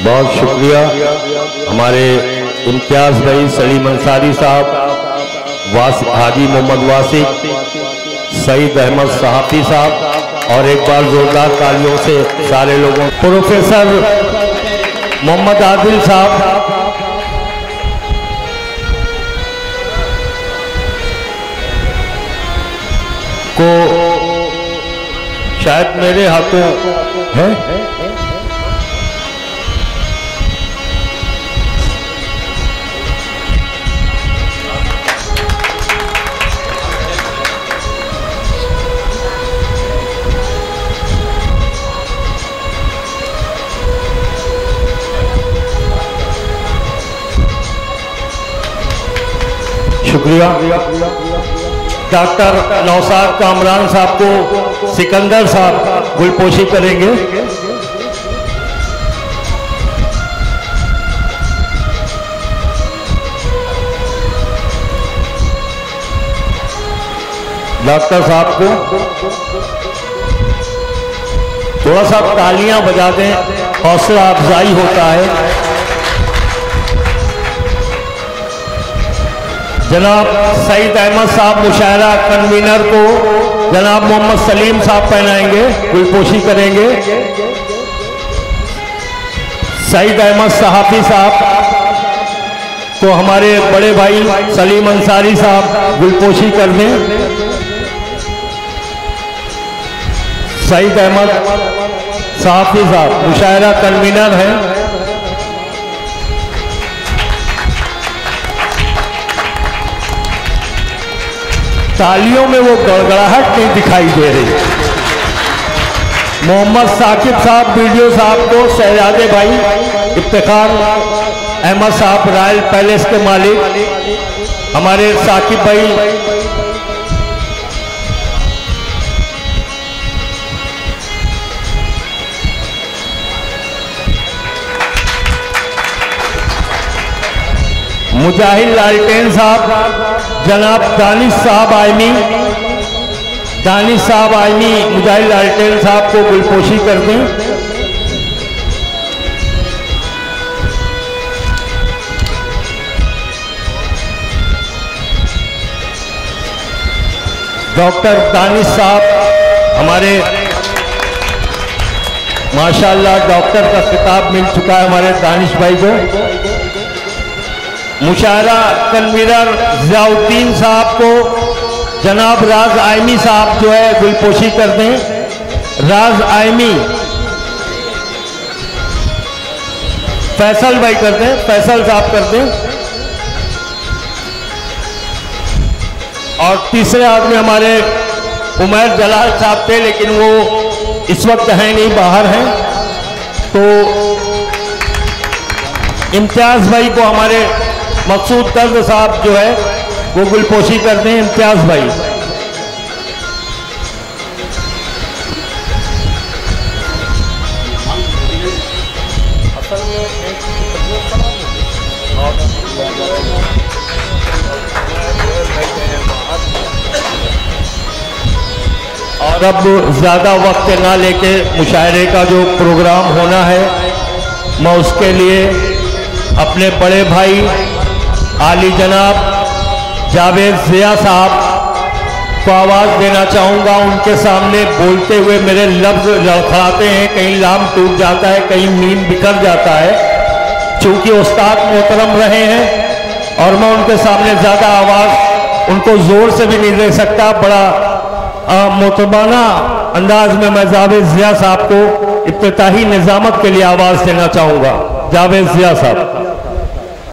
बहुत शुक्रिया हमारे इम्तियाज भाई सलीम अंसारी साहब, हाजी मोहम्मद वासिक, सईद अहमद सहाफी साहब, और एक बार जोरदार तालियों से सारे लोगों, प्रोफेसर मोहम्मद आदिल साहब, को शायद मेरे हाथों है, शुक्रिया। डॉक्टर नौसाद कामरान साहब को सिकंदर साहब गुलपोशी करेंगे। डॉक्टर साहब को थोड़ा सा तालियां बजा दें, हौसला अफजाई होता है। जनाब सईद अहमद साहब मुशायरा कन्वीनर को जनाब मोहम्मद सलीम साहब पहनाएंगे, गुलपोशी करेंगे। सईद अहमद सहाफी साहब को हमारे बड़े भाई सलीम अंसारी साहब गुलपोशी कर दें। सईद अहमद सहाफी साहब मुशायरा कन्वीनर हैं। तालियों में वो गड़गड़ाहट नहीं दिखाई दे रही। मोहम्मद साकिब साहब वीडियो साहब को, शहजादे भाई इफ्तिखार अहमद साहब रॉयल पैलेस के मालिक, हमारे साकिब भाई, मुजाहिद लालटेन साहब, जनाब दानिश साहब आयमी, मुजाहिद लालटेन साहब को गुलपोशी कर दें। डॉक्टर दानिश साहब हमारे माशाअल्लाह डॉक्टर का खिताब मिल चुका है हमारे दानिश भाई को। मुशायरा कन्वीनर जियाउद्दीन साहब को जनाब राज आयमी साहब जो है गुलपोशी कर दें। राज आयमी, फैसल भाई कर दें, फैसल साहब कर दें। और तीसरे आदमी हमारे उमैर जलाल साहब थे, लेकिन वो इस वक्त हैं नहीं, बाहर हैं। तो इम्तियाज भाई को हमारे मकसूद दर्द साहब जो है वो गुलपोशी कर दें। इम्तियाज भाई, और अब ज्यादा वक्त ना लेके मुशायरे का जो प्रोग्राम होना है, मैं उसके लिए अपने बड़े भाई आली जनाब जावेद जिया साहब को आवाज़ देना चाहूँगा। उनके सामने बोलते हुए मेरे लफ्ज़ लड़खड़ाते हैं, कहीं लाम टूट जाता है, कहीं मीम बिखर जाता है। चूँकि उस्ताद मोहतरम रहे हैं और मैं उनके सामने ज़्यादा आवाज़ उनको ज़ोर से भी नहीं दे सकता। बड़ा मोहतरमाना अंदाज में मैं जावेद जिया साहब को इब्तिदाई निज़ामत के लिए आवाज़ देना चाहूँगा। जावेद जिया साहब।